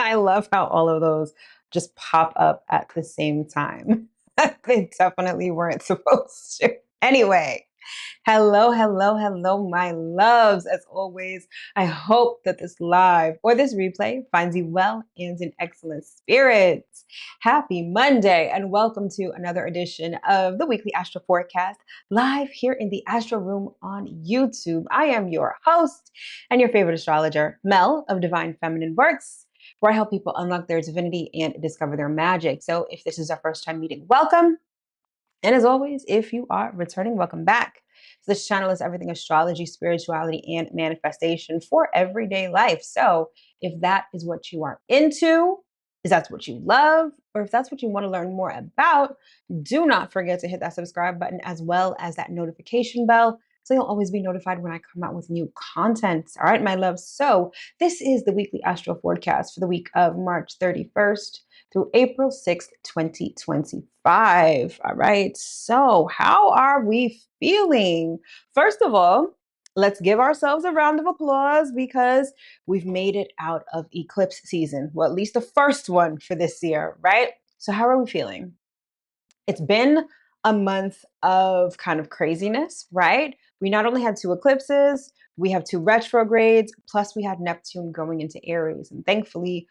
I love how all of those just pop up at the same time. They definitely weren't supposed to. Anyway, hello, hello, hello, my loves. As always, I hope that this live or this replay finds you well and in excellent spirits. Happy Monday, and welcome to another edition of the weekly Astro Forecast live here in the Astro Room on YouTube. I am your host and your favorite astrologer, Mel of Divine Feminine Works, where I help people unlock their divinity and discover their magic. So if this is our first time meeting, welcome. And as always, if you are returning, welcome back. So this channel is everything astrology, spirituality, and manifestation for everyday life. So if that is what you are into, if that's what you love, or if that's what you want to learn more about, do not forget to hit that subscribe button as well as that notification bell so you'll always be notified when I come out with new content. All right, my loves. So this is the weekly astro forecast for the week of March 31st through April 6th, 2025. All right. So how are we feeling? First of all, let's give ourselves a round of applause because we've made it out of eclipse season. Well, at least the first one for this year, right? So how are we feeling? It's been a month of kind of craziness, right? We not only had two eclipses, we have two retrogrades, plus we had Neptune going into Aries. And thankfully,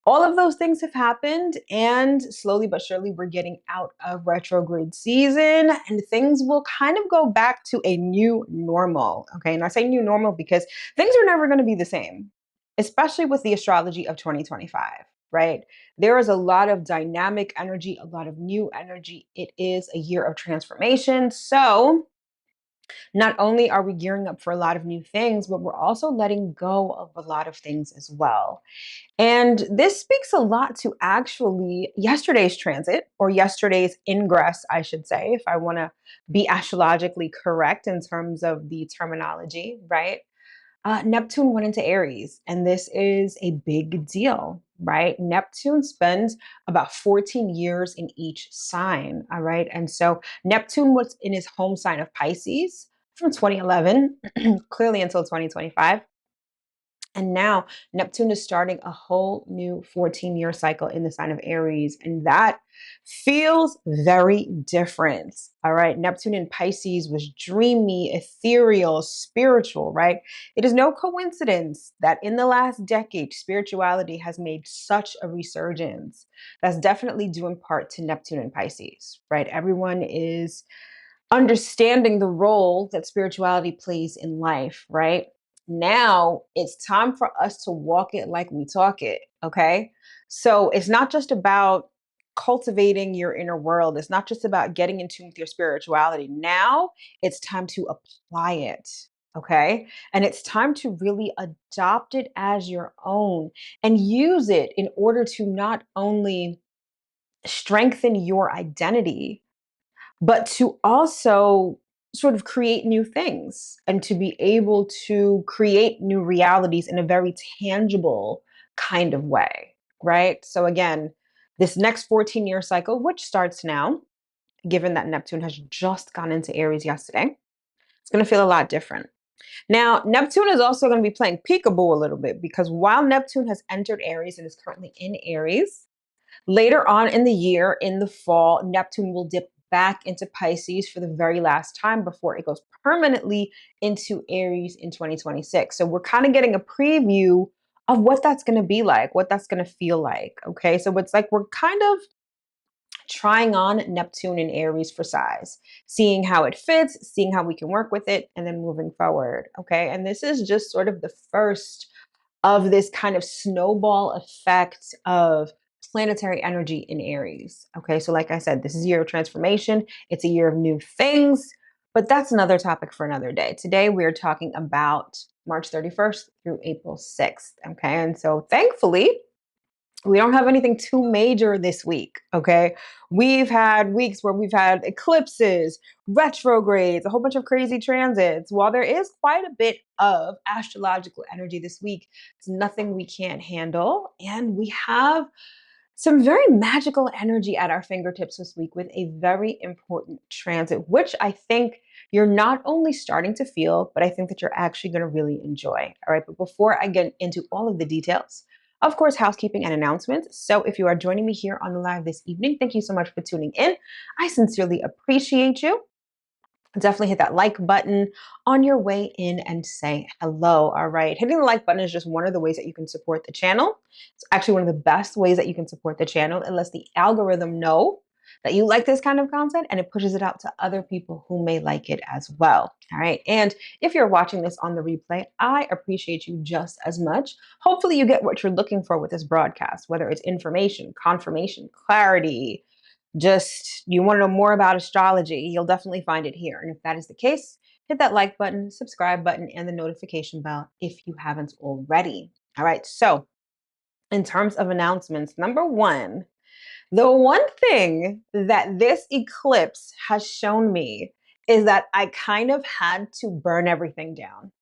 all of those things have happened, and slowly but surely we're getting out of retrograde season and things will kind of go back to a new normal. Okay. And I say new normal because things are never going to be the same, especially with the astrology of 2025, right? There is a lot of dynamic energy, a lot of new energy. It is a year of transformation. So not only are we gearing up for a lot of new things, but we're also letting go of a lot of things as well. And this speaks a lot to actually yesterday's transit, or yesterday's ingress, I should say, if I want to be astrologically correct in terms of the terminology, right? Neptune went into Aries, and this is a big deal, right? Neptune spends about 14 years in each sign, all right? And so Neptune was in his home sign of Pisces from 2011, clearly until 2025. And now Neptune is starting a whole new 14-year cycle in the sign of Aries. And that feels very different. All right. Neptune in Pisces was dreamy, ethereal, spiritual, right? It is no coincidence that in the last decade, spirituality has made such a resurgence. That's definitely due in part to Neptune in Pisces, right? Everyone is understanding the role that spirituality plays in life, right? Now it's time for us to walk it like we talk it, okay? So it's not just about cultivating your inner world. It's not just about getting in tune with your spirituality. Now it's time to apply it, okay? And it's time to really adopt it as your own and use it in order to not only strengthen your identity, but to also sort of create new things and to be able to create new realities in a very tangible kind of way, right? So, again, this next 14-year cycle, which starts now, given that Neptune has just gone into Aries yesterday, it's going to feel a lot different. Now, Neptune is also going to be playing peekaboo a little bit because while Neptune has entered Aries and is currently in Aries, later on in the year, in the fall, Neptune will dip back into Pisces for the very last time before it goes permanently into Aries in 2026. So we're kind of getting a preview of what that's going to be like, what that's going to feel like. Okay. So it's like we're kind of trying on Neptune in Aries for size, seeing how it fits, seeing how we can work with it, and then moving forward. Okay. And this is just sort of the first of this kind of snowball effect of planetary energy in Aries. Okay, so like I said, this is a year of transformation. It's a year of new things, but that's another topic for another day. Today, we're talking about March 31st through April 6th. Okay, and so thankfully, we don't have anything too major this week, okay? We've had weeks where we've had eclipses, retrogrades, a whole bunch of crazy transits. While there is quite a bit of astrological energy this week, it's nothing we can't handle. And we have some very magical energy at our fingertips this week with a very important transit, which I think you're not only starting to feel, but I think that you're actually going to really enjoy. All right, but before I get into all of the details, Of course, housekeeping and announcements. So if you are joining me here on the live this evening, thank you so much for tuning in. I sincerely appreciate you. Definitely hit that like button on your way in and say hello. All right. Hitting the like button is just one of the ways that you can support the channel. It's actually one of the best ways that you can support the channel. It lets the algorithm know that you like this kind of content and it pushes it out to other people who may like it as well. All right. And if you're watching this on the replay, I appreciate you just as much. Hopefully you get what you're looking for with this broadcast, whether it's information, confirmation, clarity, just you want to know more about astrology, you'll definitely find it here. And if that is the case, hit that like button, subscribe button, and the notification bell if you haven't already. All right. So, in terms of announcements, number one, the one thing that this eclipse has shown me is that I kind of had to burn everything down.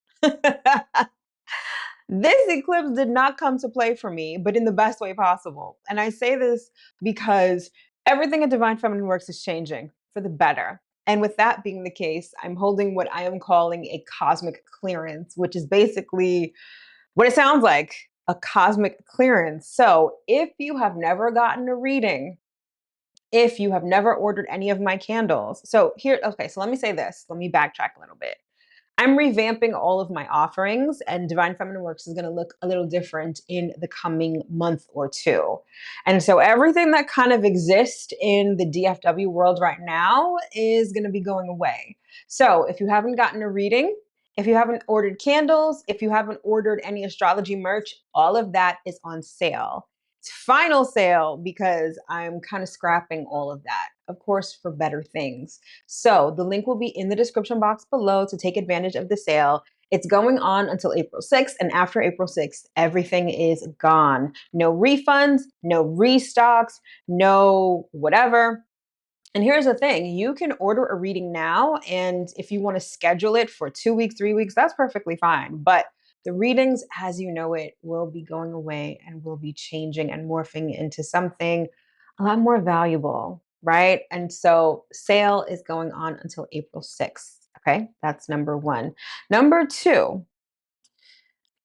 This eclipse did not come to play for me, but in the best way possible. And I say this because everything at Divine Feminine Works is changing for the better. And with that being the case, I'm holding what I am calling a cosmic clearance, which is basically what it sounds like, a cosmic clearance. So if you have never gotten a reading, if you have never ordered any of my candles, so let me say this, let me backtrack a little bit. I'm revamping all of my offerings, and Divine Feminine Works is going to look a little different in the coming month or two. And so everything that kind of exists in the DFW world right now is going to be going away. So if you haven't gotten a reading, if you haven't ordered candles, if you haven't ordered any astrology merch, all of that is on sale. It's final sale because I'm kind of scrapping all of that, of course, for better things. So the link will be in the description box below to take advantage of the sale. It's going on until April 6th, and after April 6th, everything is gone. No refunds, no restocks, no whatever. And here's the thing, you can order a reading now, and if you want to schedule it for 2 weeks, 3 weeks, that's perfectly fine. But the readings, as you know it, will be going away and will be changing and morphing into something a lot more valuable, right? And so sale is going on until April 6th. Okay, that's number one. Number two,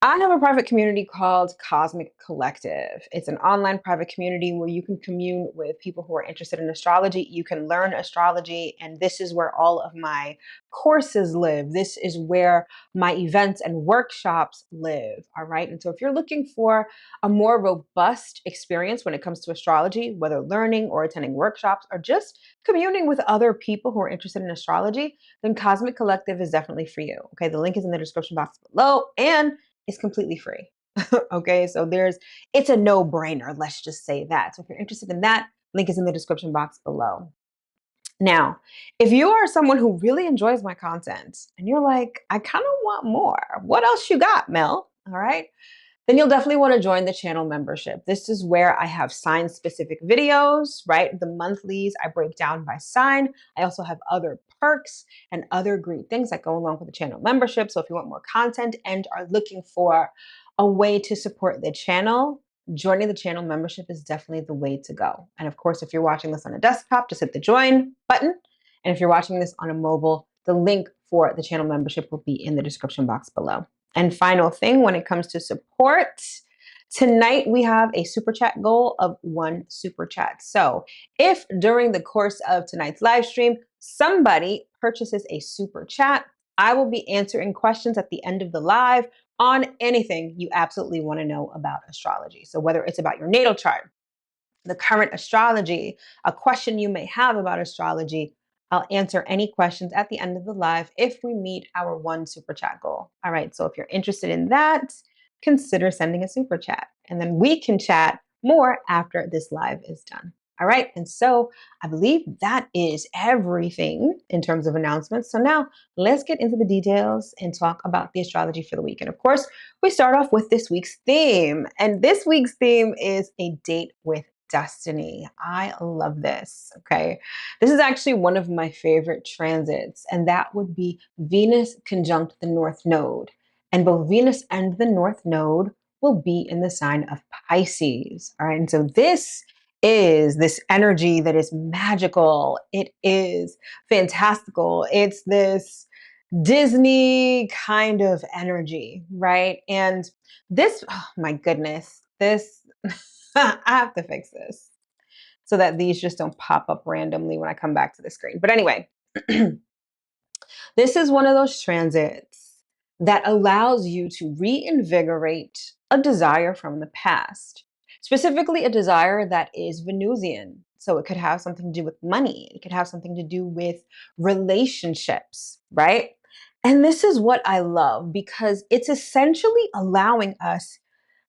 I have a private community called Cosmic Collective. It's an online private community where you can commune with people who are interested in astrology. You can learn astrology, and this is where all of my courses live. This is where my events and workshops live. All right. And so, if you're looking for a more robust experience when it comes to astrology, whether learning or attending workshops or just communing with other people who are interested in astrology, then Cosmic Collective is definitely for you. Okay. The link is in the description box below. And it's completely free. Okay, so it's a no-brainer. Let's just say that. So if you're interested in that, link is in the description box below. Now, if you are someone who really enjoys my content and you're like, I kind of want more, what else you got, Mel? All right, then you'll definitely want to join the channel membership. This is where I have sign specific videos, right? The monthlies I break down by sign. I also have other perks and other great things that go along with the channel membership. So if you want more content and are looking for a way to support the channel, joining the channel membership is definitely the way to go. And of course, if you're watching this on a desktop, just hit the join button. And if you're watching this on a mobile, the link for the channel membership will be in the description box below. And final thing, when it comes to support, tonight we have a super chat goal of 1 super chat. So if during the course of tonight's live stream, somebody purchases a super chat, I will be answering questions at the end of the live on anything you absolutely want to know about astrology. So whether it's about your natal chart, the current astrology, a question you may have about astrology, I'll answer any questions at the end of the live if we meet our 1 super chat goal. All right, so if you're interested in that, consider sending a super chat, and then we can chat more after this live is done. All right, and so I believe that is everything in terms of announcements. So now let's get into the details and talk about the astrology for the week. And of course, we start off with this week's theme. And this week's theme is a date with destiny. I love this. Okay. This is actually one of my favorite transits, and that would be Venus conjunct the North Node. And both Venus and the North Node will be in the sign of Pisces. All right. And so this is this energy that is magical. It is fantastical. It's this Disney kind of energy, right? And this, oh my goodness, This, I have to fix this so that these just don't pop up randomly when I come back to the screen. But anyway, this is one of those transits that allows you to reinvigorate a desire from the past, specifically a desire that is Venusian. So it could have something to do with money, it could have something to do with relationships, right? And this is what I love because it's essentially allowing us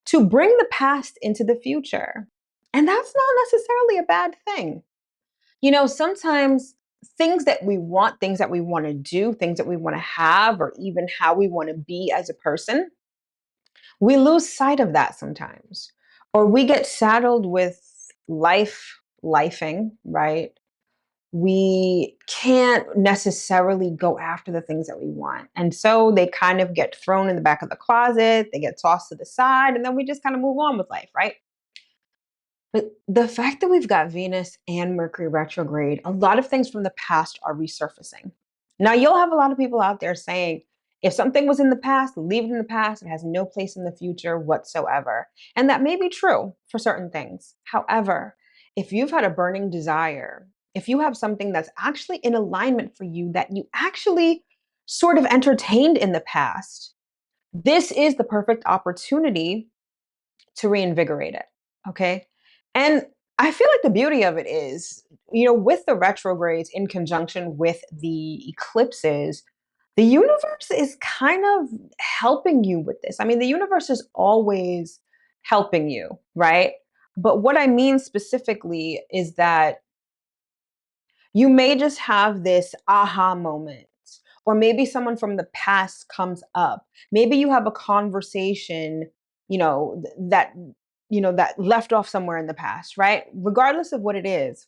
to bring the past into the future. And that's not necessarily a bad thing. Sometimes things that we want to do, things that we want to have, or even how we want to be as a person, we lose sight of that sometimes. Or we get saddled with lifing, right? We can't necessarily go after the things that we want. And so they kind of get thrown in the back of the closet, they get tossed to the side, and then we just kind of move on with life, right? But the fact that we've got Venus and Mercury retrograde, a lot of things from the past are resurfacing. Now, you'll have a lot of people out there saying, if something was in the past, leave it in the past. It has no place in the future whatsoever. And that may be true for certain things. However, if you've had a burning desire, if you have something that's actually in alignment for you that you actually sort of entertained in the past, this is the perfect opportunity to reinvigorate it. Okay. And I feel like the beauty of it is, with the retrogrades in conjunction with the eclipses, the universe is kind of helping you with this. I mean, the universe is always helping you, right? But what I mean specifically is that you may just have this aha moment, or maybe someone from the past comes up. Maybe you have a conversation, that that left off somewhere in the past, right? Regardless of what it is,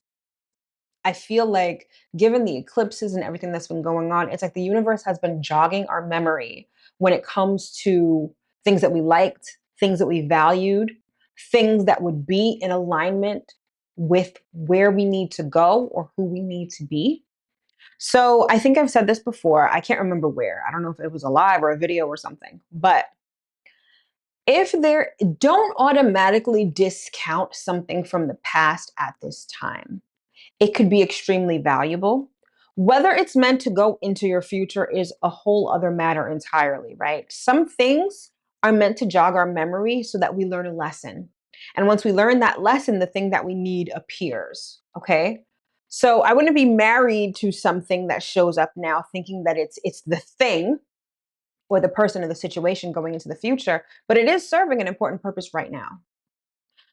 I feel like, given the eclipses and everything that's been going on, it's like the universe has been jogging our memory when it comes to things that we liked, things that we valued, things that would be in alignment with where we need to go or who we need to be. So I think I've said this before. I can't remember where. I don't know if it was a live or a video or something. But if there, don't automatically discount something from the past at this time. It could be extremely valuable. Whether it's meant to go into your future is a whole other matter entirely, right? Some things are meant to jog our memory so that we learn a lesson. And once we learn that lesson, the thing that we need appears, okay? So I wouldn't be married to something that shows up now thinking that it's the thing or the person or the situation going into the future, but it is serving an important purpose right now.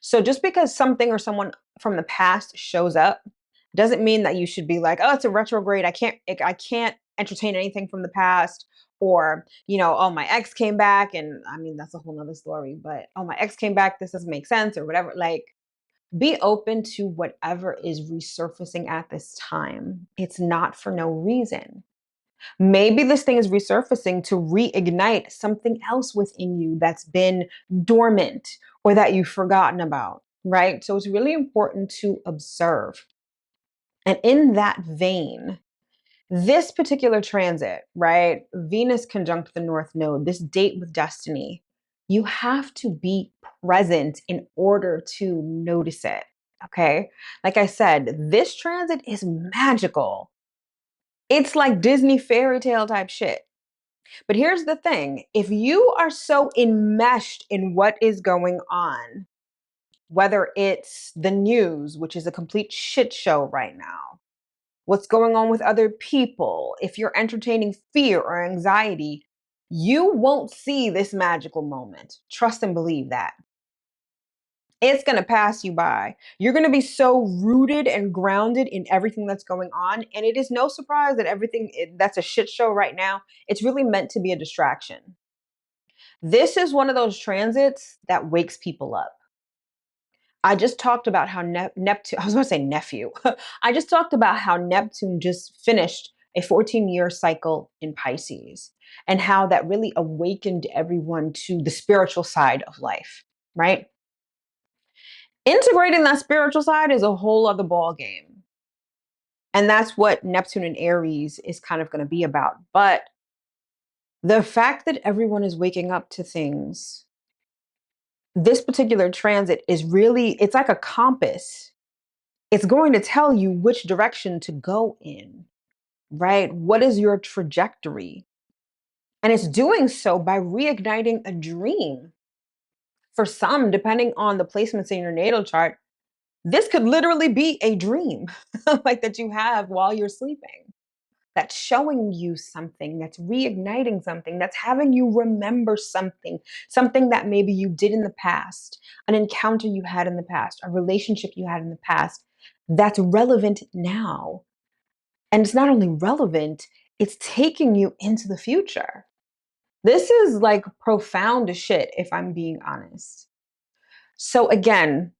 So just because something or someone from the past shows up doesn't mean that you should be like, oh, it's a retrograde. I can't entertain anything from the past. Or, oh, my ex came back. And I mean, that's a whole nother story, but oh, my ex came back. This doesn't make sense or whatever. Like, be open to whatever is resurfacing at this time. It's not for no reason. Maybe this thing is resurfacing to reignite something else within you that's been dormant or that you've forgotten about, right? So it's really important to observe. And in that vein, this particular transit, right? Venus conjunct the North Node, this date with destiny, you have to be present in order to notice it. Okay. Like I said, this transit is magical. It's like Disney fairy tale type shit. But here's the thing, if you are so enmeshed in what is going on, whether it's the news, which is a complete shit show right now, what's going on with other people, if you're entertaining fear or anxiety, you won't see this magical moment. Trust and believe that. It's going to pass you by. You're going to be so rooted and grounded in everything that's going on. And it is no surprise that that's a shit show right now. It's really meant to be a distraction. This is one of those transits that wakes people up. I just talked about how Neptune, I was going to say nephew. I just talked about how Neptune just finished a 14-year cycle in Pisces and how that really awakened everyone to the spiritual side of life, right? Integrating that spiritual side is a whole other ball game. And that's what Neptune and Aries is kind of going to be about. But the fact that everyone is waking up to things this particular transit is really, it's like a compass. It's going to tell you which direction to go in, right? What is your trajectory? And it's doing so by reigniting a dream. For some, depending on the placements in your natal chart, this could literally be a dream like that you have while you're sleeping. That's showing you something, that's reigniting something, that's having you remember something, something that maybe you did in the past, an encounter you had in the past, a relationship you had in the past that's relevant now. And it's not only relevant, it's taking you into the future. This is like profound shit, if I'm being honest. So, again,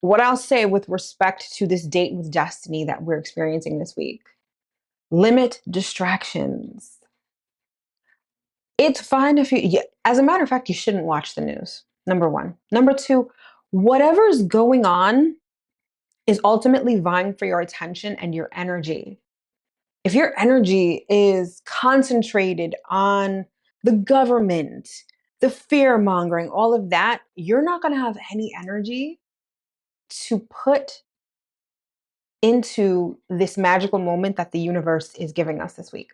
what I'll say with respect to this date with destiny that we're experiencing this week: limit distractions. It's fine if you, as a matter of fact, you shouldn't watch the news. Number one. Number two, whatever's going on is ultimately vying for your attention and your energy. If your energy is concentrated on the government, the fear mongering, all of that, you're not going to have any energy to put into this magical moment that the universe is giving us this week.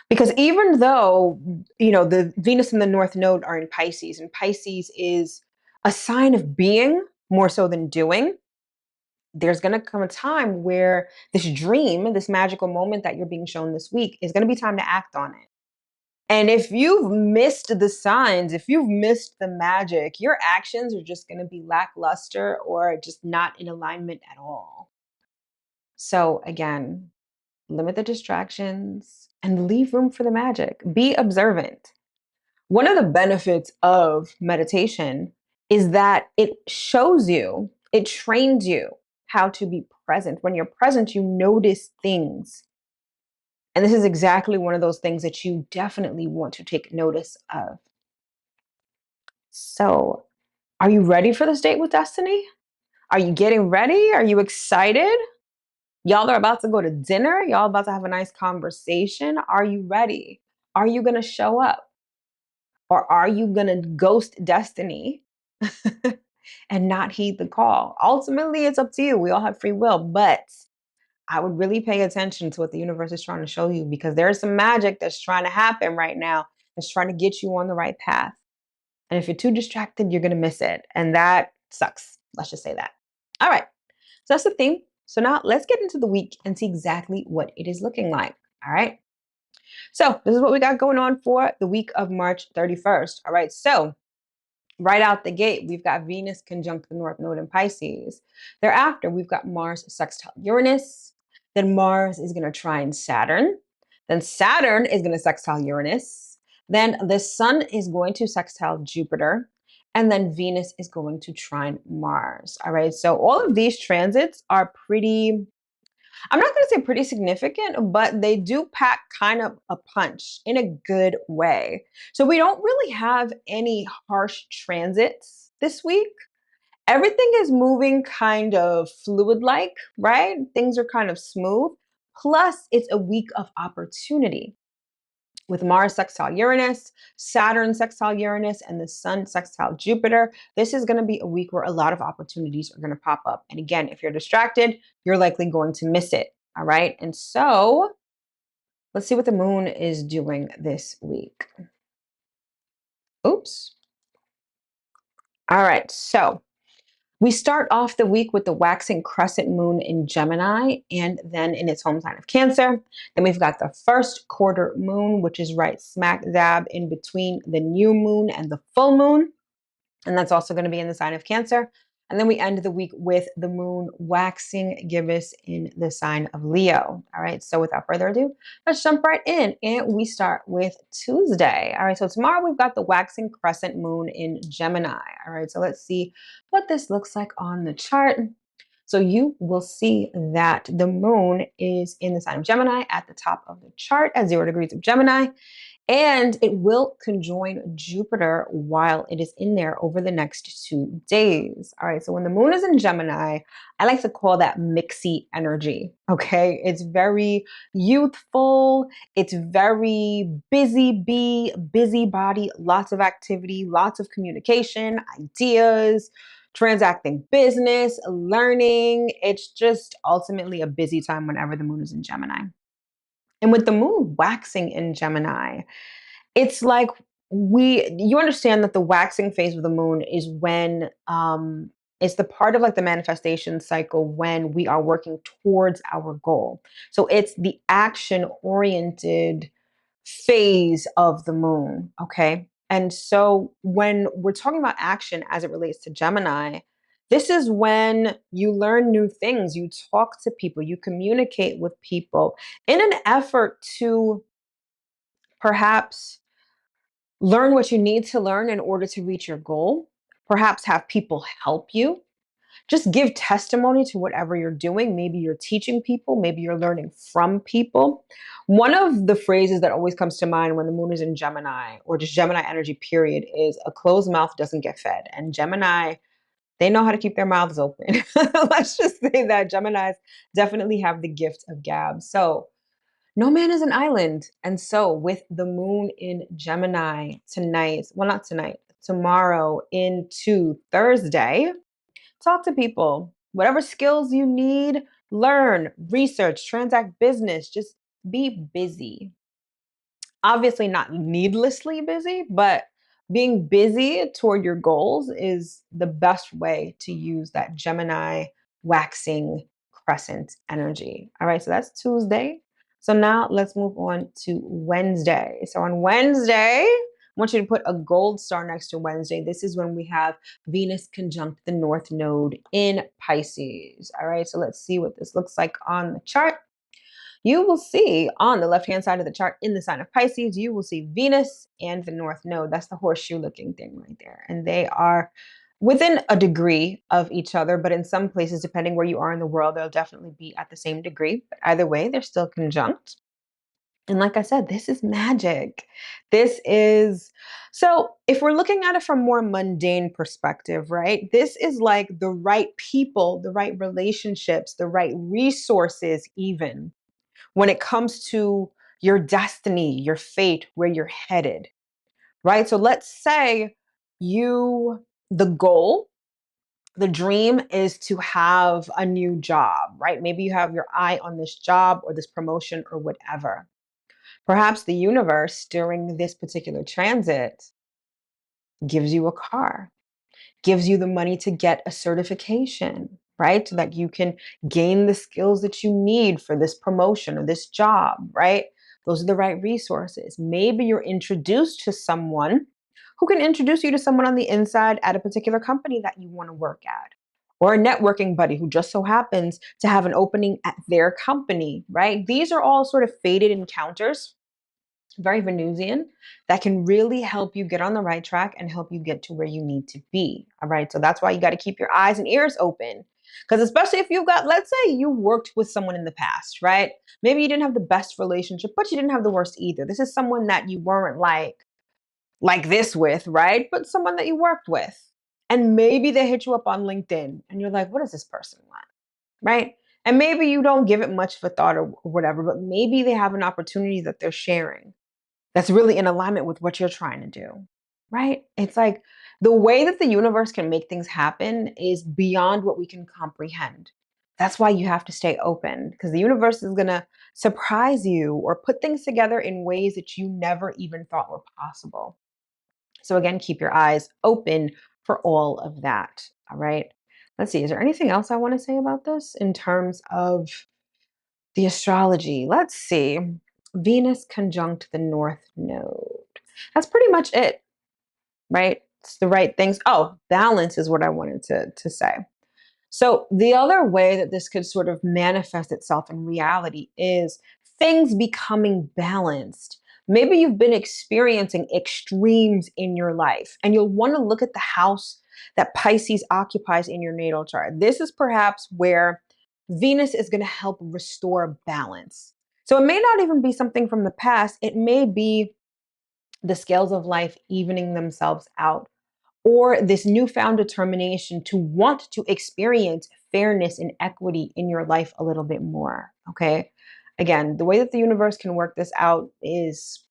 Because even though, the Venus and the North Node are in Pisces, and Pisces is a sign of being more so than doing, there's going to come a time where this dream, this magical moment that you're being shown this week, is going to be time to act on it. And if you've missed the signs, if you've missed the magic, your actions are just going to be lackluster or just not in alignment at all. So again, limit the distractions and leave room for the magic. Be observant. One of the benefits of meditation is that it shows you, it trains you how to be present. When you're present, you notice things. And this is exactly one of those things that you definitely want to take notice of. So, are you ready for this date with destiny? Are you getting ready? Are you excited? Y'all are about to go to dinner. Y'all about to have a nice conversation. Are you ready? Are you going to show up? Or are you going to ghost destiny and not heed the call? Ultimately, it's up to you. We all have free will, but I would really pay attention to what the universe is trying to show you, because there's some magic that's trying to happen right now that's trying to get you on the right path. And if you're too distracted, you're going to miss it. And that sucks. Let's just say that. All right. So that's the theme. So now let's get into the week and see exactly what it is looking like. All right. So this is what we got going on for the week of March 31st. All right. So right out the gate, we've got Venus conjunct the North Node in Pisces. Thereafter, we've got Mars sextile Uranus. Then Mars is going to trine Saturn. Then Saturn is going to sextile Uranus. Then the Sun is going to sextile Jupiter. And then Venus is going to trine Mars. All right. So all of these transits are pretty, I'm not going to say pretty significant, but they do pack kind of a punch in a good way. So we don't really have any harsh transits this week. Everything is moving kind of fluid like, right? Things are kind of smooth. Plus, it's a week of opportunity with Mars sextile Uranus, Saturn sextile Uranus, and the Sun sextile Jupiter. This is going to be a week where a lot of opportunities are going to pop up. And again, if you're distracted, you're likely going to miss it. All right. And so let's see what the moon is doing this week. Oops. All right. So we start off the week with the waxing crescent moon in Gemini and then in its home sign of Cancer. Then we've got the first quarter moon, which is right smack dab in between the new moon and the full moon. And that's also going to be in the sign of Cancer. And then we end the week with the moon waxing gibbous in the sign of Leo. All right. So without further ado, let's jump right in. And we start with Tuesday. All right. So tomorrow we've got the waxing crescent moon in Gemini. All right. So let's see what this looks like on the chart. So you will see that the moon is in the sign of Gemini at the top of the chart at 0 degrees of Gemini. And it will conjoin Jupiter while it is in there over the next 2 days. All right. So when the moon is in Gemini, I like to call that mixy energy. Okay. It's very youthful. It's very busybody, lots of activity, lots of communication, ideas, transacting business, learning. It's just ultimately a busy time whenever the moon is in Gemini. And with the moon waxing in Gemini, it's like you understand that the waxing phase of the moon is when it's the part of like the manifestation cycle when we are working towards our goal. So it's the action oriented phase of the moon, okay? And so when we're talking about action as it relates to Gemini, this is when you learn new things, you talk to people, you communicate with people in an effort to perhaps learn what you need to learn in order to reach your goal, perhaps have people help you. Just give testimony to whatever you're doing. Maybe you're teaching people, maybe you're learning from people. One of the phrases that always comes to mind when the moon is in Gemini or just Gemini energy, period, is a closed mouth doesn't get fed. And Gemini, they know how to keep their mouths open. Let's just say that Geminis definitely have the gift of gab. So, no man is an island. And so, with the moon in Gemini tonight, well, not tonight, tomorrow into Thursday, talk to people. Whatever skills you need, learn, research, transact business, just be busy. Obviously, not needlessly busy, but being busy toward your goals is the best way to use that Gemini waxing crescent energy. All right, so that's Tuesday. So now let's move on to Wednesday. So on Wednesday, I want you to put a gold star next to Wednesday. This is when we have Venus conjunct the North Node in Pisces. All right, so let's see what this looks like on the chart. You will see on the left-hand side of the chart in the sign of Pisces, you will see Venus and the North Node. That's the horseshoe looking thing right there. And they are within a degree of each other, but in some places, depending where you are in the world, they'll definitely be at the same degree. But either way, they're still conjunct. And like I said, this is magic. This is so if we're looking at it from more mundane perspective, right? This is like the right people, the right relationships, the right resources, even when it comes to your destiny, your fate, where you're headed, right? So let's say the goal, the dream is to have a new job, right? Maybe you have your eye on this job or this promotion or whatever. Perhaps the universe during this particular transit gives you a car, gives you the money to get a certification, right? So that you can gain the skills that you need for this promotion or this job, right? Those are the right resources. Maybe you're introduced to someone who can introduce you to someone on the inside at a particular company that you want to work at, or a networking buddy who just so happens to have an opening at their company, right? These are all sort of fated encounters, very Venusian, that can really help you get on the right track and help you get to where you need to be. All right. So that's why you got to keep your eyes and ears open. Because especially if you've got, let's say you worked with someone in the past, right? Maybe you didn't have the best relationship, but you didn't have the worst either. This is someone that you weren't like this with, right? But someone that you worked with. And maybe they hit you up on LinkedIn and you're like, what does this person want? Right? And maybe you don't give it much of a thought or whatever, but maybe they have an opportunity that they're sharing that's really in alignment with what you're trying to do, right? It's like the way that the universe can make things happen is beyond what we can comprehend. That's why you have to stay open because the universe is going to surprise you or put things together in ways that you never even thought were possible. So, again, keep your eyes open for all of that. All right. Let's see. Is there anything else I want to say about this in terms of the astrology? Let's see. Venus conjunct the North Node. That's pretty much it, right? It's the right things. Oh, balance is what I wanted to say. So, the other way that this could sort of manifest itself in reality is things becoming balanced. Maybe you've been experiencing extremes in your life, and you'll want to look at the house that Pisces occupies in your natal chart. This is perhaps where Venus is going to help restore balance. So, it may not even be something from the past, it may be the scales of life evening themselves out, or this newfound determination to want to experience fairness and equity in your life a little bit more. Okay. Again, the way that the universe can work this out is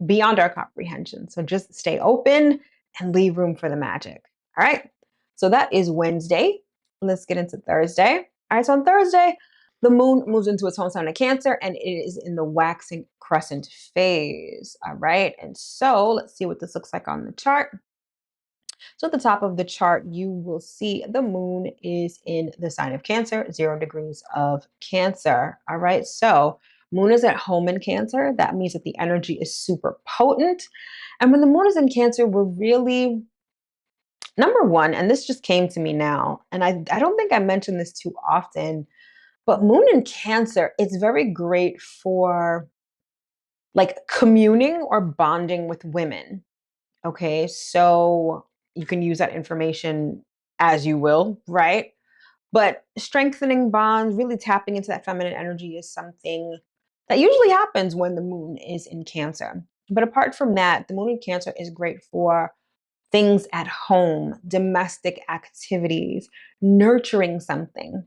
beyond our comprehension. So just stay open and leave room for the magic. All right. So that is Wednesday. Let's get into Thursday. All right. So on Thursday, the moon moves into its home sign of Cancer and it is in the waxing crescent phase. All right. And so let's see what this looks like on the chart. So at the top of the chart, you will see the moon is in the sign of Cancer, 0 degrees of Cancer. All right. So moon is at home in Cancer. That means that the energy is super potent. And when the moon is in Cancer, we're really, number one, and this just came to me now, and I don't think I mentioned this too often, but moon in Cancer, it's very great for like communing or bonding with women. Okay, so you can use that information as you will, right? But strengthening bonds, really tapping into that feminine energy is something that usually happens when the moon is in Cancer. But apart from that, the moon in Cancer is great for things at home, domestic activities, nurturing something,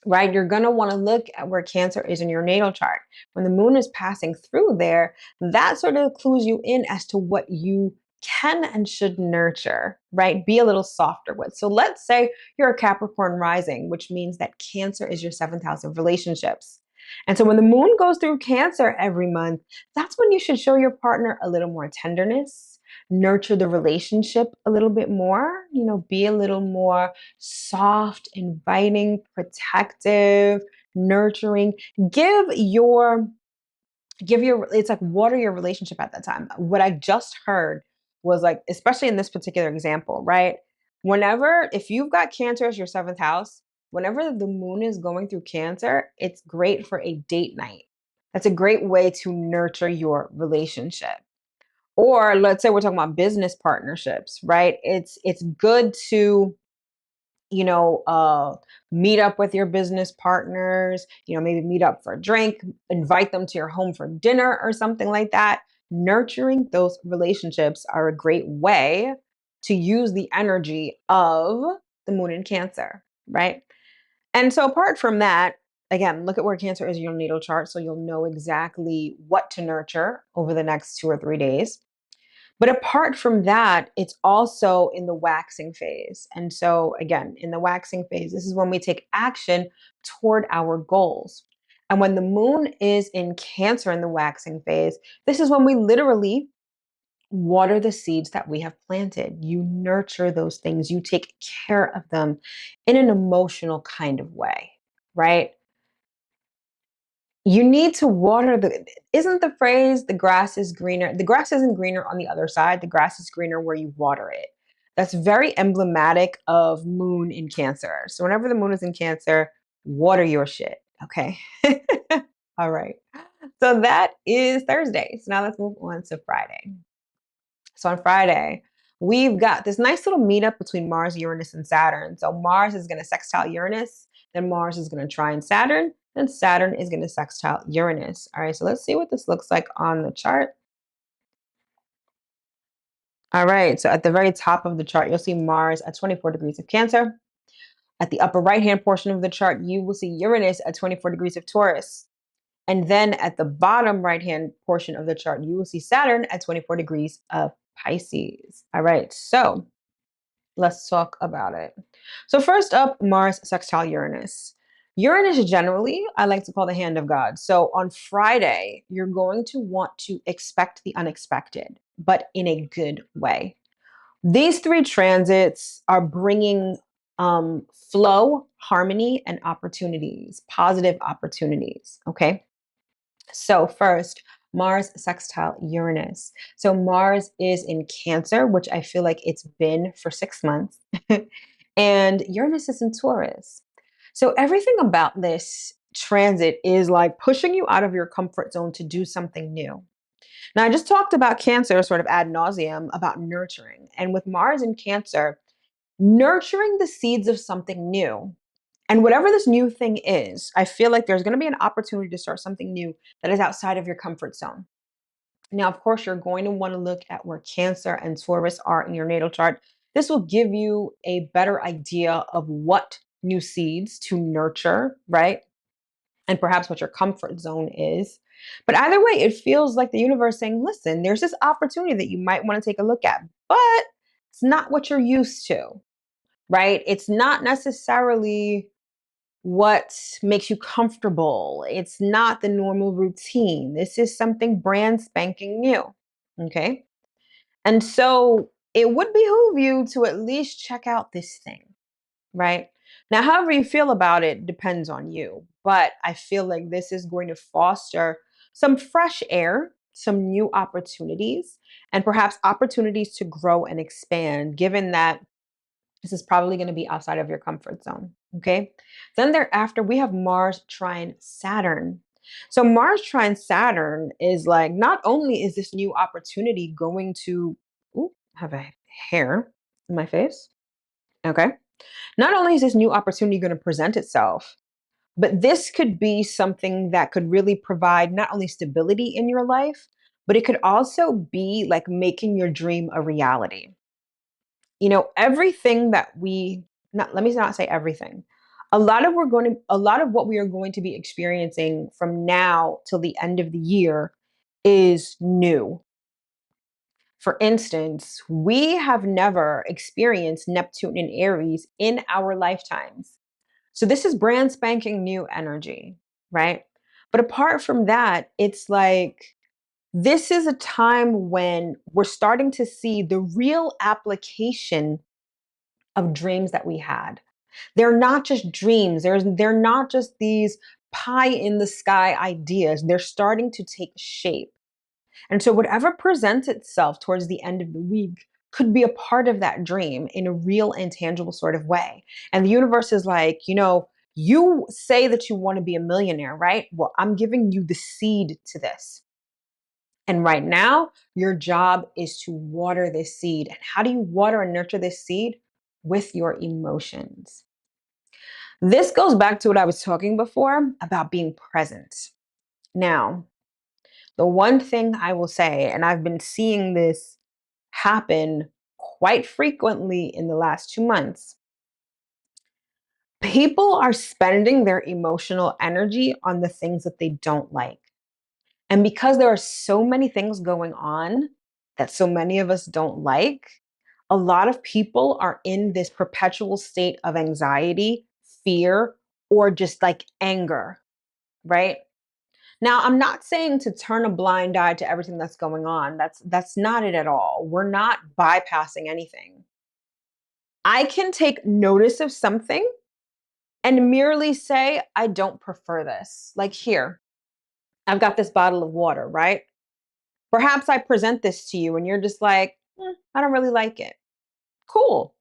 right? You're going to want to look at where Cancer is in your natal chart. When the moon is passing through there, that sort of clues you in as to what you can and should nurture, right? Be a little softer with. So let's say you're a Capricorn rising, which means that Cancer is your seventh house of relationships. And so when the moon goes through Cancer every month, that's when you should show your partner a little more tenderness, nurture the relationship a little bit more, be a little more soft, inviting, protective, nurturing. Give your it's like water your relationship at that time. What I just heard was like, especially in this particular example, right? Whenever, if you've got Cancer as your seventh house, whenever the moon is going through Cancer, it's great for a date night. That's a great way to nurture your relationship. Or let's say we're talking about business partnerships, right? It's good to you know, uh, meet up with your business partners, maybe meet up for a drink, invite them to your home for dinner or something like that. Nurturing those relationships are a great way to use the energy of the moon in Cancer, right? And so, apart from that, again, look at where Cancer is in your natal chart so you'll know exactly what to nurture over the next 2 or 3 days. But apart from that, it's also in the waxing phase. And so, again, in the waxing phase, this is when we take action toward our goals. And when the moon is in Cancer in the waxing phase, this is when we literally water the seeds that we have planted. You nurture those things, you take care of them in an emotional kind of way, right? You need to water isn't the phrase the grass is greener? The grass isn't greener on the other side. The grass is greener where you water it. That's very emblematic of moon in Cancer. So whenever the moon is in Cancer, water your shit. Okay. All right. So that is Thursday. So now let's move on to Friday. So on Friday, we've got this nice little meetup between Mars, Uranus, and Saturn. So Mars is going to sextile Uranus, then Mars is going to trine Saturn, then Saturn is going to sextile Uranus. All right, so let's see what this looks like on the chart. All right, so at the very top of the chart, you'll see Mars at 24 degrees of Cancer. At the upper right-hand portion of the chart, you will see Uranus at 24 degrees of Taurus. And then at the bottom right-hand portion of the chart, you will see Saturn at 24 degrees of Pisces. All right, so let's talk about it. So first up, Mars sextile Uranus. Uranus generally, I like to call the hand of God. So on Friday, you're going to want to expect the unexpected, but in a good way. These three transits are bringing flow, harmony, and opportunities, positive opportunities. Okay. So first, Mars sextile Uranus. So Mars is in Cancer, which I feel like it's been for 6 months, and Uranus is in Taurus. So everything about this transit is like pushing you out of your comfort zone to do something new. Now, I just talked about Cancer sort of ad nauseum about nurturing. And with Mars in Cancer, nurturing the seeds of something new. And whatever this new thing is, I feel like there's going to be an opportunity to start something new that is outside of your comfort zone. Now, of course, you're going to want to look at where Cancer and Taurus are in your natal chart. This will give you a better idea of what new seeds to nurture, right? And perhaps what your comfort zone is. But either way, it feels like the universe saying, listen, there's this opportunity that you might want to take a look at, but it's not what you're used to, right? It's not necessarily what makes you comfortable. It's not the normal routine. This is something brand spanking new. Okay. And so it would behoove you to at least check out this thing, right? Now, however you feel about it depends on you. But I feel like this is going to foster some fresh air, some new opportunities, and perhaps opportunities to grow and expand, given that this is probably going to be outside of your comfort zone. Okay. Then thereafter, we have Mars trine Saturn. So, Mars trine Saturn is like, not only is this new opportunity going to have a hair in my face. Okay. Not only is this new opportunity going to present itself, but this could be something that could really provide not only stability in your life, but it could also be like making your dream a reality. Everything that we not let me not say everything. A lot of what we are going to be experiencing from now till the end of the year is new. For instance, we have never experienced Neptune in Aries in our lifetimes. So this is brand spanking new energy, right? But apart from that, it's like this is a time when we're starting to see the real application of dreams that we had. They're not just dreams. They're not just these pie in the sky ideas. They're starting to take shape. And so whatever presents itself towards the end of the week could be a part of that dream in a real and tangible sort of way. And the universe is like, you say that you want to be a millionaire, right? Well, I'm giving you the seed to this. And right now, your job is to water this seed. And how do you water and nurture this seed? With your emotions. This goes back to what I was talking before about being present. Now, the one thing I will say, and I've been seeing this happen quite frequently in the last 2 months, people are spending their emotional energy on the things that they don't like. And because there are so many things going on that so many of us don't like, a lot of people are in this perpetual state of anxiety, fear, or just like anger, right? Now, I'm not saying to turn a blind eye to everything that's going on. That's not it at all. We're not bypassing anything. I can take notice of something and merely say, I don't prefer this. Like here, I've got this bottle of water, right? Perhaps I present this to you and you're just like, I don't really like it. Cool.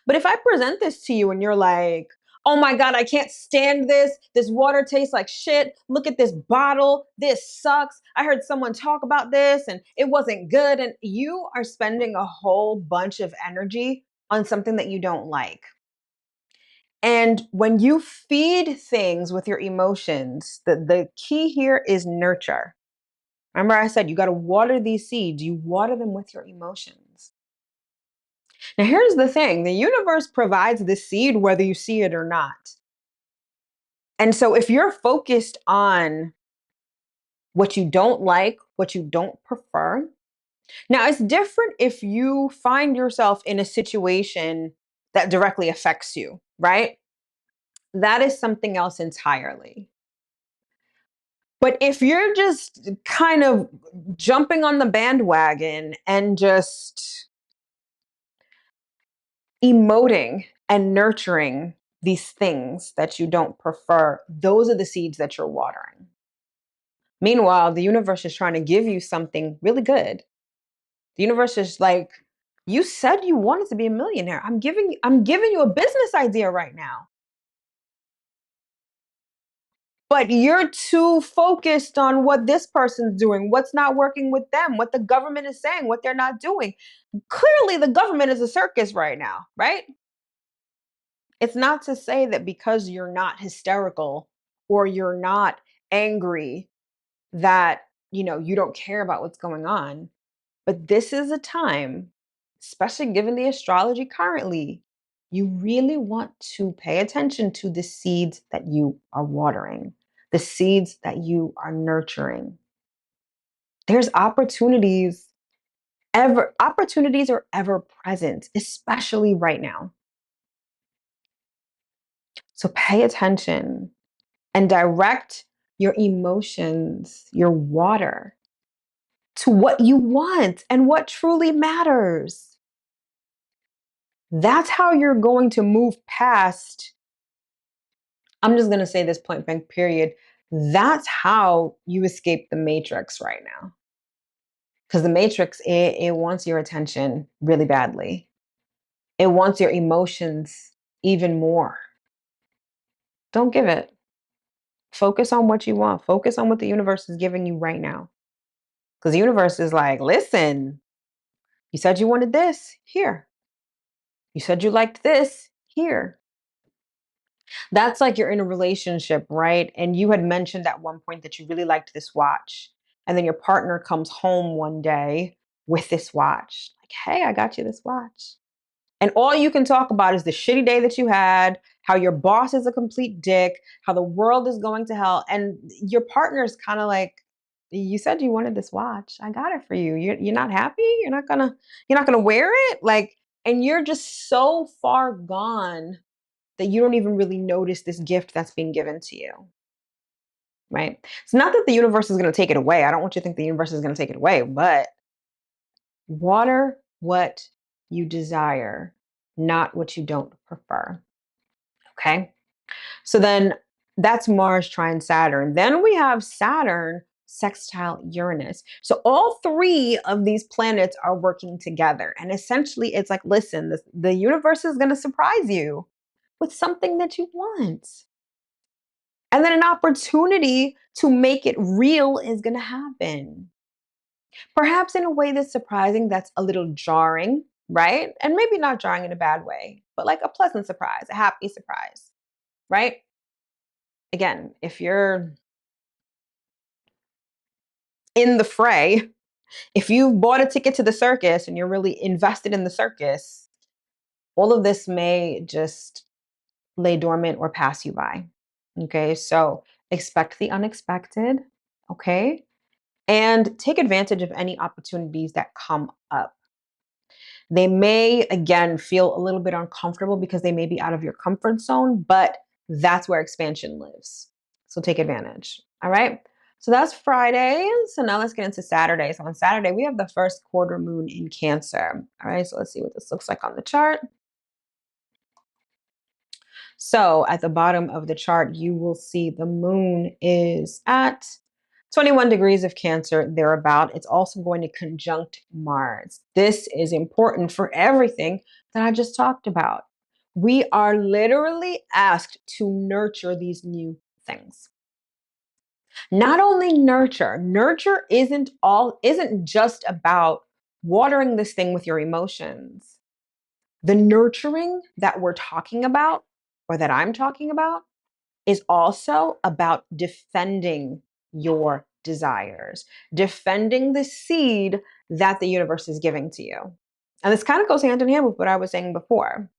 But if I present this to you and you're like, oh my God, I can't stand this. This water tastes like shit. Look at this bottle. This sucks. I heard someone talk about this and it wasn't good. And you are spending a whole bunch of energy on something that you don't like. And when you feed things with your emotions, the key here is nurture. Remember, I said you got to water these seeds, you water them with your emotions. Now, here's the thing, the universe provides the seed whether you see it or not. And so, if you're focused on what you don't like, what you don't prefer, now it's different if you find yourself in a situation that directly affects you, right? That is something else entirely. But if you're just kind of jumping on the bandwagon and just emoting and nurturing these things that you don't prefer, those are the seeds that you're watering. Meanwhile, the universe is trying to give you something really good. The universe is like, you said you wanted to be a millionaire. I'm giving you a business idea right now. But you're too focused on what this person's doing, what's not working with them, what the government is saying, what they're not doing. Clearly, the government is a circus right now, right? It's not to say that because you're not hysterical or you're not angry that you don't care about what's going on. But this is a time, especially given the astrology currently, you really want to pay attention to the seeds that you are watering, the seeds that you are nurturing. There's opportunities are ever present, especially right now. So pay attention and direct your emotions, your water, to what you want and what truly matters. That's how you're going to move past. I'm just going to say this point blank period. That's how you escape the matrix right now. Because the matrix, it wants your attention really badly. It wants your emotions even more. Don't give it. Focus on what you want. Focus on what the universe is giving you right now. Because the universe is like, listen, you said you wanted this, here. You said you liked this, here. That's like you're in a relationship, right? And you had mentioned at one point that you really liked this watch. And then your partner comes home one day with this watch. Like, hey, I got you this watch. And all you can talk about is the shitty day that you had, how your boss is a complete dick, how the world is going to hell. And your partner is kind of like, you said you wanted this watch. I got it for you. You're not happy? You're not gonna wear it? Like, and you're just so far gone that you don't even really notice this gift that's being given to you. Right? It's not that the universe is going to take it away. I don't want you to think the universe is going to take it away, but water what you desire, not what you don't prefer. Okay? So then that's Mars trine Saturn. Then we have Saturn sextile Uranus. So all three of these planets are working together. And essentially, it's like, listen, the universe is going to surprise you with something that you want. And then an opportunity to make it real is going to happen. Perhaps in a way that's surprising, that's a little jarring, right? And maybe not jarring in a bad way, but like a pleasant surprise, a happy surprise, right? Again, if you're in the fray, if you've bought a ticket to the circus and you're really invested in the circus, all of this may just lay dormant or pass you by. Okay, so expect the unexpected. Okay, and take advantage of any opportunities that come up. They may, again, feel a little bit uncomfortable because they may be out of your comfort zone, but that's where expansion lives. So take advantage. All right. So that's Friday. So now let's get into Saturday. So on Saturday, we have the first quarter moon in Cancer. All right. So let's see what this looks like on the chart. So at the bottom of the chart, you will see the moon is at 21 degrees of Cancer, thereabout. It's also going to conjunct Mars. This is important for everything that I just talked about. We are literally asked to nurture these new things. Not only nurture isn't just about watering this thing with your emotions. The nurturing that we're talking about, or that I'm talking about, is also about defending your desires, defending the seed that the universe is giving to you. And this kind of goes hand in hand with what I was saying before.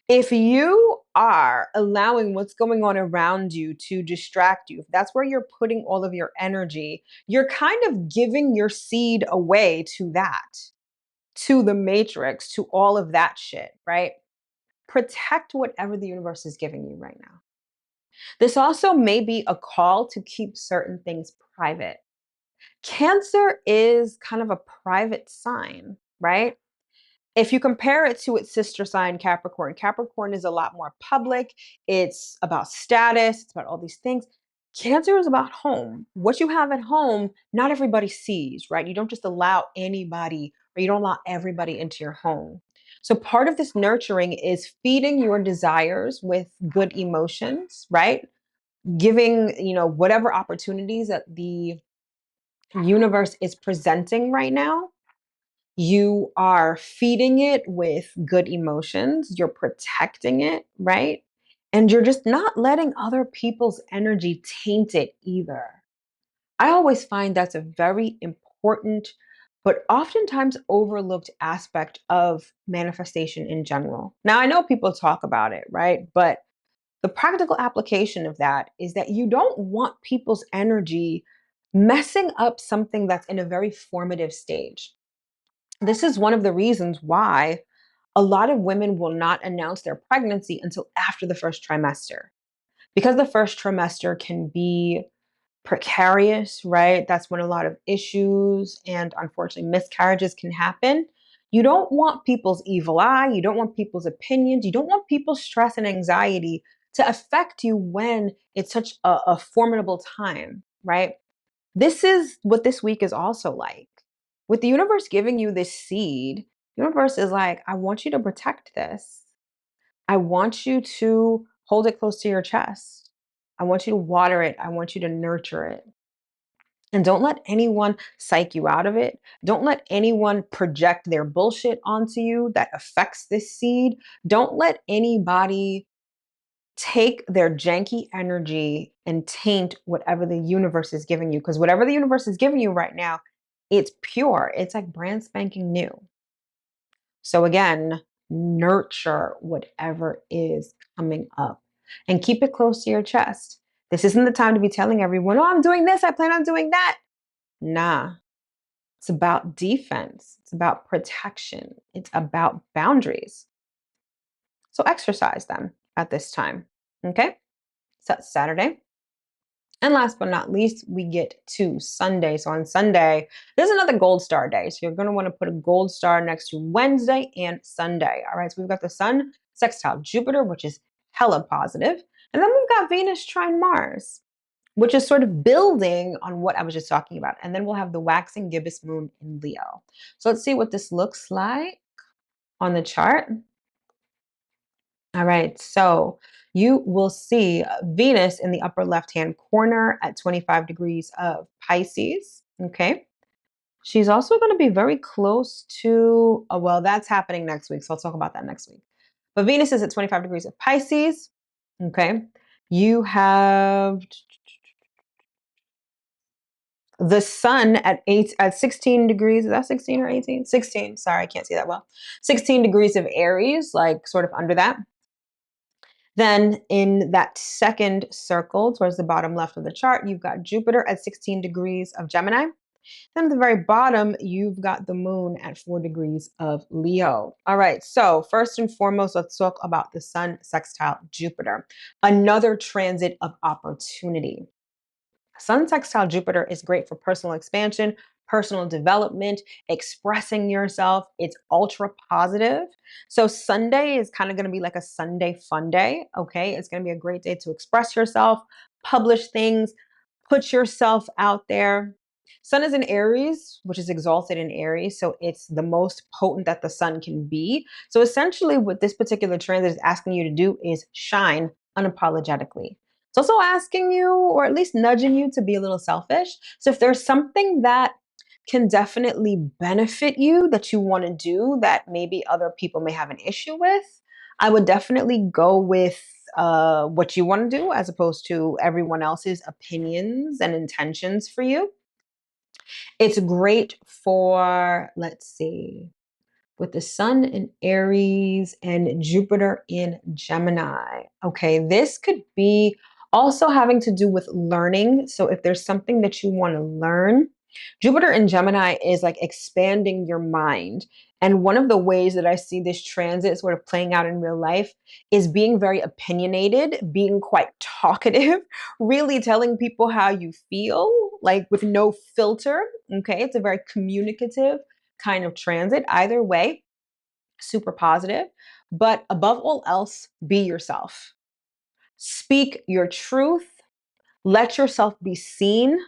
If you are allowing what's going on around you to distract you, if that's where you're putting all of your energy, you're kind of giving your seed away to that, to the matrix, to all of that shit, right? Protect whatever the universe is giving you right now. This also may be a call to keep certain things private. Cancer is kind of a private sign, right? If you compare it to its sister sign, Capricorn, Capricorn is a lot more public. It's about status, it's about all these things. Cancer is about home. What you have at home, not everybody sees, right? You don't just allow anybody, or you don't allow everybody into your home. So part of this nurturing is feeding your desires with good emotions, right? Giving, whatever opportunities that the universe is presenting right now, you are feeding it with good emotions, you're protecting it, right? And you're just not letting other people's energy taint it either. I always find that's a very important, but oftentimes overlooked aspect of manifestation in general. Now, I know people talk about it, right? But the practical application of that is that you don't want people's energy messing up something that's in a very formative stage. This is one of the reasons why a lot of women will not announce their pregnancy until after the first trimester. Because the first trimester can be precarious, right? That's when a lot of issues and unfortunately miscarriages can happen. You don't want people's evil eye. You don't want people's opinions. You don't want people's stress and anxiety to affect you when it's such a formidable time, right? This is what this week is also like. With the universe giving you this seed, universe is like, I want you to protect this. I want you to hold it close to your chest. I want you to water it. I want you to nurture it. And don't let anyone psych you out of it. Don't let anyone project their bullshit onto you that affects this seed. Don't let anybody take their janky energy and taint whatever the universe is giving you. Because whatever the universe is giving you right now, it's pure. It's like brand spanking new. So again, nurture whatever is coming up and keep it close to your chest. This isn't the time to be telling everyone, oh, I'm doing this, I plan on doing that. Nah, it's about defense, it's about protection, it's about boundaries. So exercise them at this time. Okay, so that's Saturday. And last but not least, we get to Sunday. So on Sunday, there's another gold star day. So you're going to want to put a gold star next to Wednesday and Sunday. All right. So we've got the sun sextile Jupiter, which is hella positive. And then we've got Venus trine Mars, which is sort of building on what I was just talking about. And then we'll have the waxing gibbous moon in Leo. So let's see what this looks like on the chart. All right, so you will see Venus in the upper left-hand corner at 25 degrees of Pisces, okay? She's also going to be very close to, oh, well, that's happening next week, so I'll talk about that next week. But Venus is at 25 degrees of Pisces, okay? You have the sun at 16 degrees. Is that 16 or 18? 16, sorry, I can't see that well. 16 degrees of Aries, like sort of under that. Then in that second circle towards the bottom left of the chart, you've got Jupiter at 16 degrees of Gemini. Then at the very bottom, you've got the moon at 4 degrees of Leo. All right, so first and foremost, let's talk about the sun sextile Jupiter, another transit of opportunity. Sun sextile Jupiter is great for personal expansion, personal development, expressing yourself. It's ultra positive. So Sunday is kind of going to be like a Sunday fun day. Okay. It's going to be a great day to express yourself, publish things, put yourself out there. Sun is in Aries, which is exalted in Aries. So it's the most potent that the sun can be. So essentially, what this particular transit is asking you to do is shine unapologetically. It's also asking you, or at least nudging you, to be a little selfish. So if there's something that can definitely benefit you that you want to do that maybe other people may have an issue with, I would definitely go with what you want to do as opposed to everyone else's opinions and intentions for you. It's great for, let's see, with the sun in Aries and Jupiter in Gemini. Okay, this could be also having to do with learning. So if there's something that you want to learn, Jupiter in Gemini is like expanding your mind. And one of the ways that I see this transit sort of playing out in real life is being very opinionated, being quite talkative, really telling people how you feel, like with no filter. Okay, it's a very communicative kind of transit. Either way, super positive. But above all else, be yourself. Speak your truth. Let yourself be seen.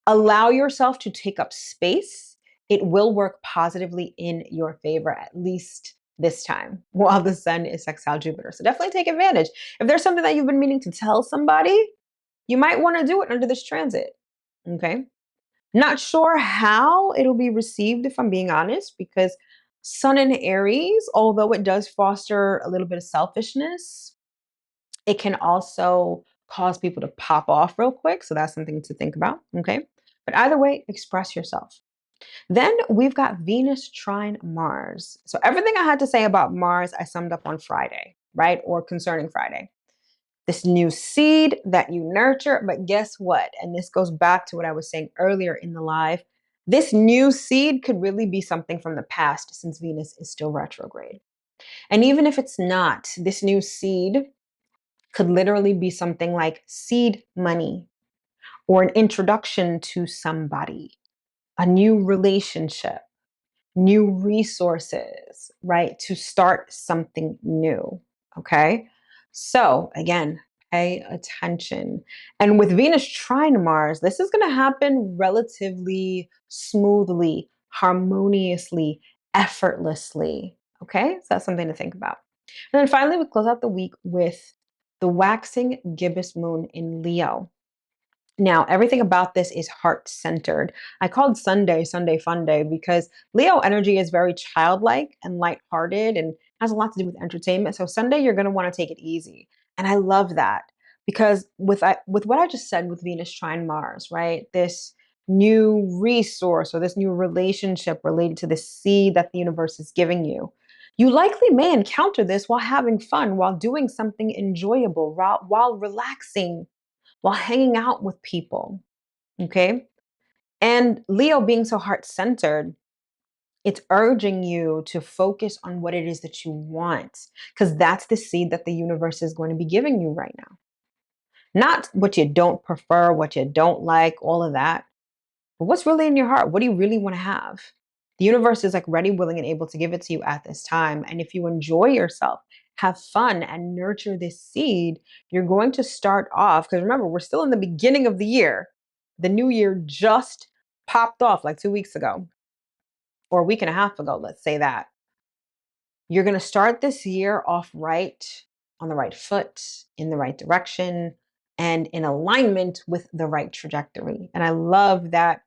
Allow yourself to take up space. It will work positively in your favor, at least this time, while the sun is sextile Jupiter. So definitely take advantage. If there's something that you've been meaning to tell somebody, you might want to do it under this transit. Okay. Not sure how it'll be received, if I'm being honest, because Sun in Aries, although it does foster a little bit of selfishness, it can also cause people to pop off real quick. So that's something to think about. Okay. But either way, express yourself. Then we've got Venus trine Mars. So everything I had to say about Mars, I summed up on Friday, right? Or concerning Friday. This new seed that you nurture. But guess what? And this goes back to what I was saying earlier in the live. This new seed could really be something from the past since Venus is still retrograde. And even if it's not, this new seed could literally be something like seed money or an introduction to somebody, a new relationship, new resources, right? To start something new. Okay. So again, pay attention. And with Venus trine Mars, this is going to happen relatively smoothly, harmoniously, effortlessly. Okay. So that's something to think about. And then finally, we close out the week with the waxing gibbous moon in Leo. Now, everything about this is heart centered. I called Sunday Sunday Fun Day because Leo energy is very childlike and lighthearted and has a lot to do with entertainment. So Sunday, you're going to want to take it easy. And I love that because with what I just said with Venus trine Mars, right? This new resource or this new relationship related to the seed that the universe is giving you. You likely may encounter this while having fun, while doing something enjoyable, while relaxing, while hanging out with people. Okay. And Leo being so heart centered, it's urging you to focus on what it is that you want, because that's the seed that the universe is going to be giving you right now. Not what you don't prefer, what you don't like, all of that. But what's really in your heart? What do you really want to have? The universe is like ready, willing, and able to give it to you at this time. And if you enjoy yourself, have fun, and nurture this seed, you're going to start off. Because remember, we're still in the beginning of the year. The new year just popped off like 2 weeks ago, or a week and a half ago, let's say that. You're going to start this year off right, on the right foot, in the right direction, and in alignment with the right trajectory. And I love that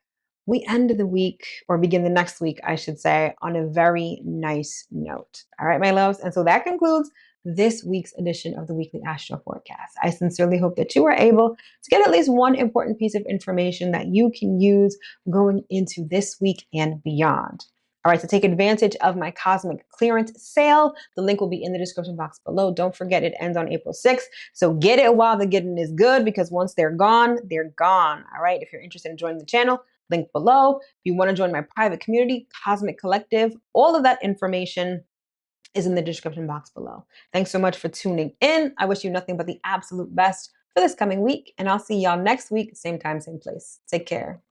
we end the week, or begin the next week, I should say, on a very nice note. All right, my loves. And so that concludes this week's edition of the weekly Astro Forecast. I sincerely hope that you are able to get at least one important piece of information that you can use going into this week and beyond. All right, so take advantage of my cosmic clearance sale. The link will be in the description box below. Don't forget, it ends on April 6th. So get it while the getting is good, because once they're gone, they're gone. All right, if you're interested in joining the channel, link below. If you want to join my private community, Cosmic Collective, all of that information is in the description box below. Thanks so much for tuning in. I wish you nothing but the absolute best for this coming week, and I'll see y'all next week, same time, same place. Take care.